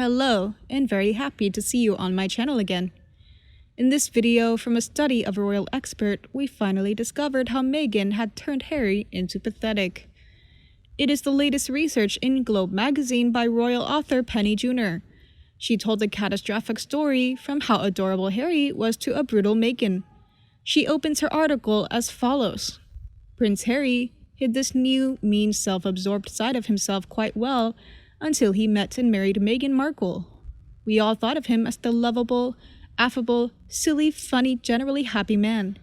Hello, and very happy to see you on my channel again. In this video from a study of a royal expert, we finally discovered how Meghan had turned Harry into pathetic. It is the latest research in Globe magazine by royal author Penny Junor. She told a catastrophic story from how adorable Harry was to a brutal Meghan. She opens her article as follows. Prince Harry hid this new, mean, self-absorbed side of himself quite well until he met and married Meghan Markle. We all thought of him as the lovable, affable, silly, funny, generally happy man.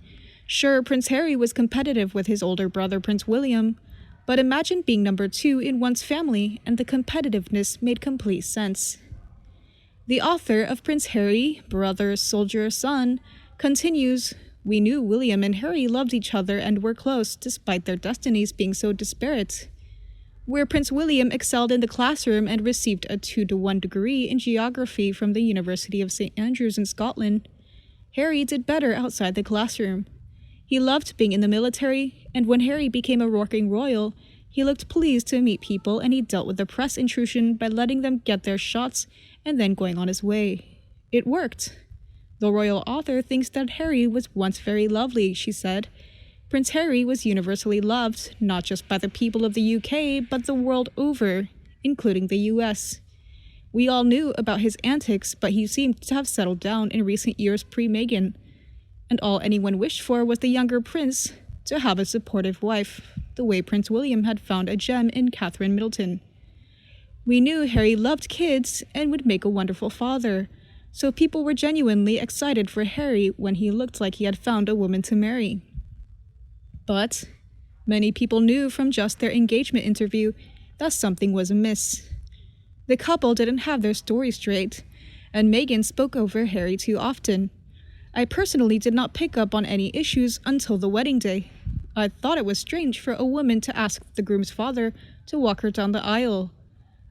Sure, Prince Harry was competitive with his older brother Prince William, but imagine being number 2 in one's family, and the competitiveness made complete sense. The author of Prince Harry, Brother, Soldier, Son, continues, "We knew William and Harry loved each other and were close, despite their destinies being so disparate. Where Prince William excelled in the classroom and received a 2-to-1 degree in geography from the University of St. Andrews in Scotland, Harry did better outside the classroom. He loved being in the military, and when Harry became a working royal, he looked pleased to meet people and he dealt with the press intrusion by letting them get their shots and then going on his way. It worked. The royal author thinks that Harry was once very lovely," she said. "Prince Harry was universally loved, not just by the people of the UK, but the world over, including the US. We all knew about his antics, but he seemed to have settled down in recent years pre-Meghan. And all anyone wished for was the younger prince to have a supportive wife, the way Prince William had found a gem in Catherine Middleton. We knew Harry loved kids and would make a wonderful father, so people were genuinely excited for Harry when he looked like he had found a woman to marry. But many people knew from just their engagement interview that something was amiss. The couple didn't have their story straight, and Meghan spoke over Harry too often. I personally did not pick up on any issues until the wedding day. I thought it was strange for a woman to ask the groom's father to walk her down the aisle.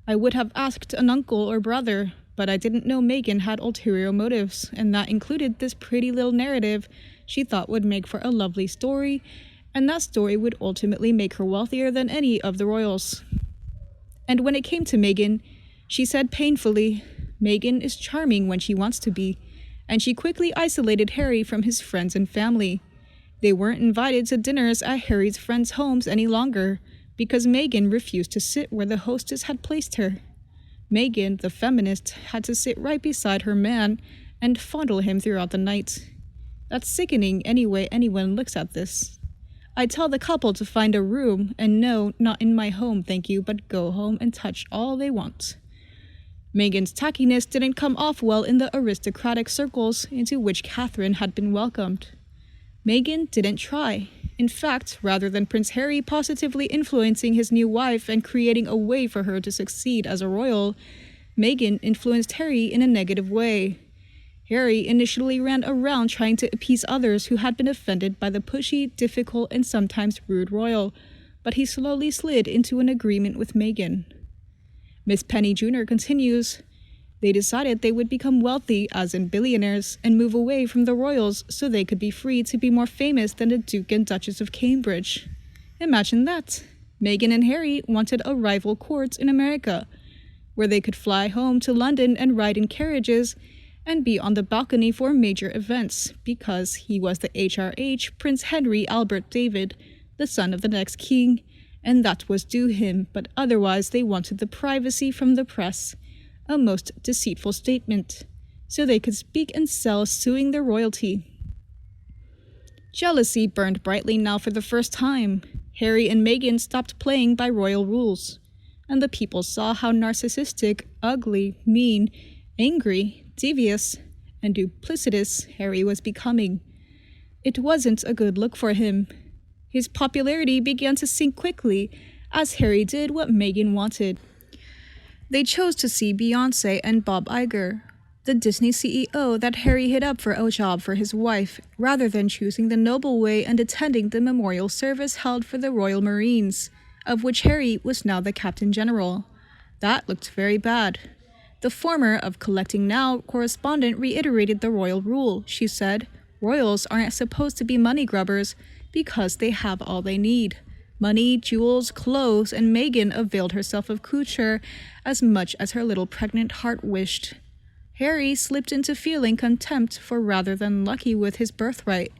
I would have asked an uncle or brother, but I didn't know Meghan had ulterior motives, and that included this pretty little narrative she thought would make for a lovely story, and that story would ultimately make her wealthier than any of the royals. And when it came to Meghan, she said painfully, Meghan is charming when she wants to be, and she quickly isolated Harry from his friends and family. They weren't invited to dinners at Harry's friends' homes any longer, because Meghan refused to sit where the hostess had placed her. Meghan, the feminist, had to sit right beside her man and fondle him throughout the night. That's sickening any way anyone looks at this. I tell the couple to find a room, and no, not in my home, thank you, but go home and touch all they want." Meghan's tackiness didn't come off well in the aristocratic circles into which Catherine had been welcomed. Meghan didn't try. In fact, rather than Prince Harry positively influencing his new wife and creating a way for her to succeed as a royal, Meghan influenced Harry in a negative way. Harry initially ran around trying to appease others who had been offended by the pushy, difficult, and sometimes rude royal, but he slowly slid into an agreement with Meghan. Miss Penny Junor continues, "They decided they would become wealthy, as in billionaires, and move away from the royals so they could be free to be more famous than the Duke and Duchess of Cambridge. Imagine that. Meghan and Harry wanted a rival court in America, where they could fly home to London and ride in carriages and be on the balcony for major events, because he was the HRH Prince Henry Albert David, the son of the next king, and that was due him, but otherwise they wanted the privacy from the press, a most deceitful statement, so they could speak and sell suing their royalty." Jealousy burned brightly now for the first time. Harry and Meghan stopped playing by royal rules, and the people saw how narcissistic, ugly, mean, angry, devious, and duplicitous Harry was becoming. It wasn't a good look for him. His popularity began to sink quickly as Harry did what Meghan wanted. They chose to see Beyoncé and Bob Iger, the Disney CEO that Harry hit up for a job for his wife, rather than choosing the noble way and attending the memorial service held for the Royal Marines, of which Harry was now the Captain General. That looked very bad. The former of Collecting Now correspondent reiterated the royal rule. She said, "Royals aren't supposed to be money grubbers because they have all they need. Money, jewels, clothes, and Meghan availed herself of couture as much as her little pregnant heart wished. Harry slipped into feeling contempt for rather than lucky with his birthright.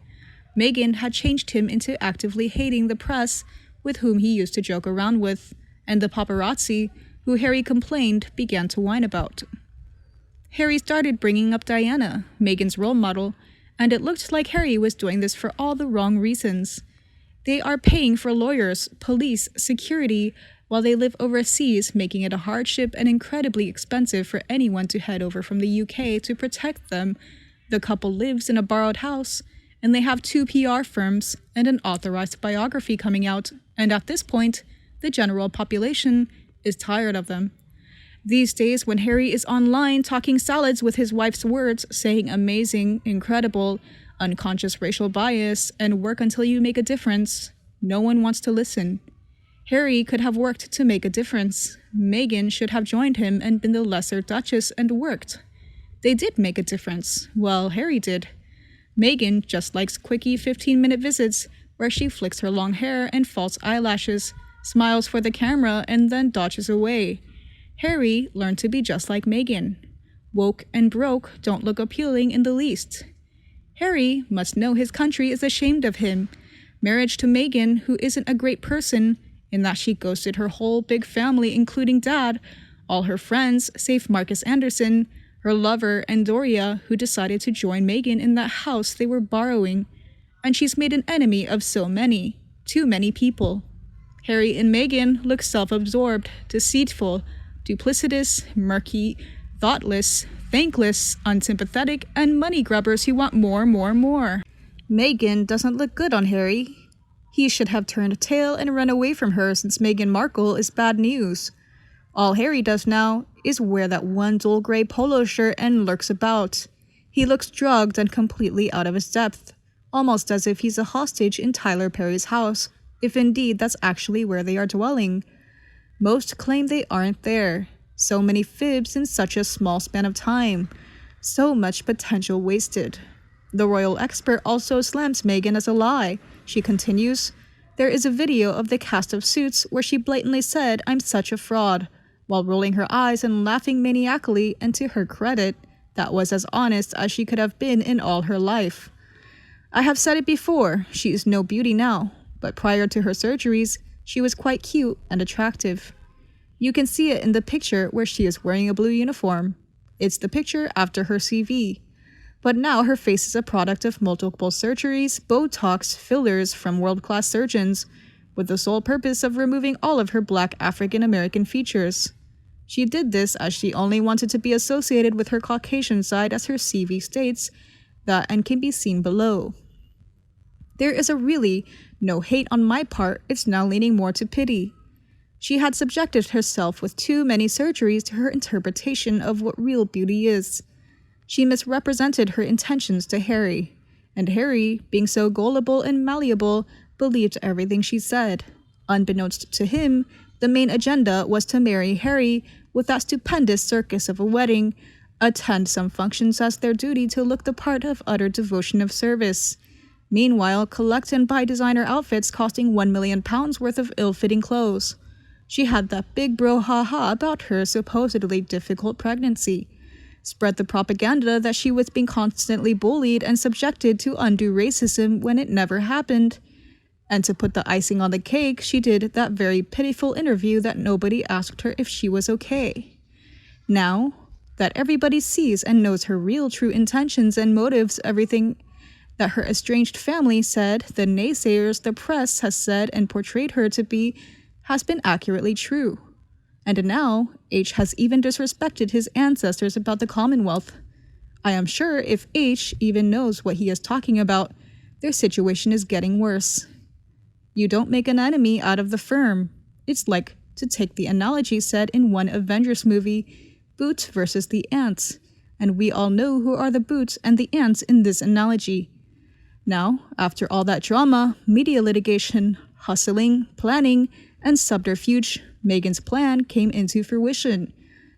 Meghan had changed him into actively hating the press, with whom he used to joke around with, and the paparazzi, who Harry complained began to whine about. Harry started bringing up Diana, Meghan's role model, and it looked like Harry was doing this for all the wrong reasons. They are paying for lawyers, police, security, while they live overseas, making it a hardship and incredibly expensive for anyone to head over from the UK to protect them. The couple lives in a borrowed house, and they have 2 PR firms and an authorized biography coming out, and at this point, the general population is tired of them. These days, when Harry is online talking salads with his wife's words, saying amazing, incredible, unconscious racial bias, and work until you make a difference, no one wants to listen. Harry could have worked to make a difference. Meghan should have joined him and been the lesser duchess and worked. They did make a difference. Well, Harry did. Meghan just likes quickie 15-minute visits where she flicks her long hair and false eyelashes, smiles for the camera, and then dodges away. Harry learned to be just like Meghan. Woke and broke don't look appealing in the least. Harry must know his country is ashamed of him. Marriage to Meghan, who isn't a great person, in that she ghosted her whole big family including Dad, all her friends, save Marcus Anderson, her lover, and Doria, who decided to join Meghan in that house they were borrowing. And she's made an enemy of so many, too many people. Harry and Meghan look self-absorbed, deceitful, duplicitous, murky, thoughtless, thankless, unsympathetic, and money grubbers who want more. Meghan doesn't look good on Harry. He should have turned tail and run away from her since Meghan Markle is bad news. All Harry does now is wear that one dull gray polo shirt and lurks about. He looks drugged and completely out of his depth, almost as if he's a hostage in Tyler Perry's house, if indeed that's actually where they are dwelling. Most claim they aren't there. So many fibs in such a small span of time. So much potential wasted. The royal expert also slams Meghan as a lie. She continues, "There is a video of the cast of Suits where she blatantly said, 'I'm such a fraud,' while rolling her eyes and laughing maniacally, and to her credit, that was as honest as she could have been in all her life. I have said it before, she is no beauty now, but prior to her surgeries, she was quite cute and attractive. You can see it in the picture where she is wearing a blue uniform. It's the picture after her CV. But now her face is a product of multiple surgeries, Botox, fillers from world-class surgeons, with the sole purpose of removing all of her black African-American features. She did this as she only wanted to be associated with her Caucasian side, as her CV states, that and can be seen below. There is a really no hate on my part, it's now leaning more to pity. She had subjected herself with too many surgeries to her interpretation of what real beauty is. She misrepresented her intentions to Harry, and Harry, being so gullible and malleable, believed everything she said. Unbeknownst to him, the main agenda was to marry Harry with that stupendous circus of a wedding, attend some functions as their duty to look the part of utter devotion of service. Meanwhile, collect and buy designer outfits costing £1 million worth of ill-fitting clothes. She had that big brouhaha about her supposedly difficult pregnancy. Spread the propaganda that she was being constantly bullied and subjected to undue racism when it never happened. And to put the icing on the cake, she did that very pitiful interview that nobody asked her if she was okay. Now that everybody sees and knows her real true intentions and motives, everything that her estranged family said, the naysayers, the press has said and portrayed her to be, has been accurately true. And now, H has even disrespected his ancestors about the Commonwealth. I am sure if H even knows what he is talking about, their situation is getting worse. You don't make an enemy out of the firm. It's like, to take the analogy said in one Avengers movie, Boots versus the ants. And we all know who are the boots and the ants in this analogy. Now, after all that drama, media litigation, hustling, planning, and subterfuge, Meghan's plan came into fruition.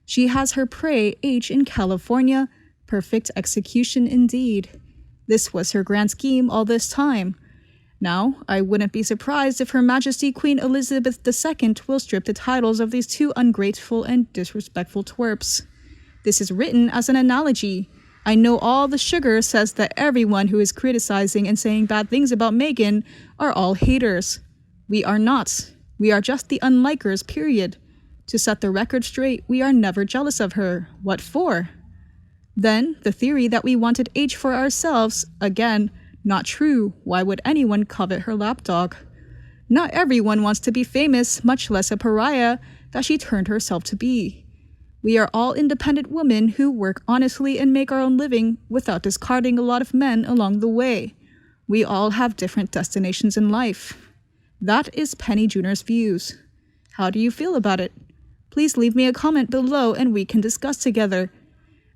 She has her prey, H, in California. Perfect execution indeed. This was her grand scheme all this time. Now, I wouldn't be surprised if Her Majesty Queen Elizabeth II will strip the titles of these two ungrateful and disrespectful twerps. This is written as an analogy. I know all the sugar says that everyone who is criticizing and saying bad things about Meghan are all haters. We are not. We are just the unlikers, period. To set the record straight, we are never jealous of her. What for? Then, the theory that we wanted H for ourselves, again, not true. Why would anyone covet her lapdog? Not everyone wants to be famous, much less a pariah that she turned herself to be. We are all independent women who work honestly and make our own living without discarding a lot of men along the way. We all have different destinations in life. That is Penny Jr.'s views. How do you feel about it? Please leave me a comment below and we can discuss together.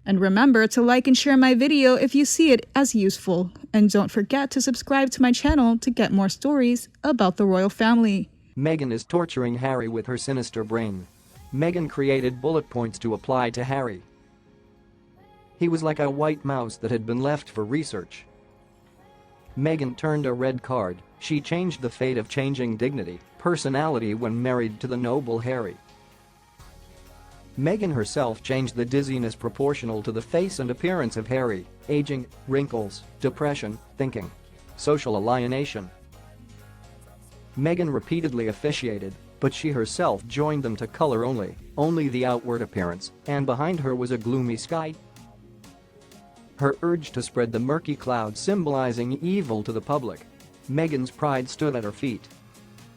And remember to like and share my video if you see it as useful. And don't forget to subscribe to my channel to get more stories about the royal family. Meghan is torturing Harry with her sinister brain. Meghan created bullet points to apply to Harry. He was like a white mouse that had been left for research. Meghan turned a red card. She changed the fate of changing dignity, personality when married to the noble Harry. Meghan herself changed the dizziness proportional to the face and appearance of Harry, aging, wrinkles, depression, thinking. Social alienation. Meghan repeatedly officiated, but she herself joined them to color only the outward appearance, and behind her was a gloomy sky. Her urge to spread the murky cloud symbolizing evil to the public. Meghan's pride stood at her feet.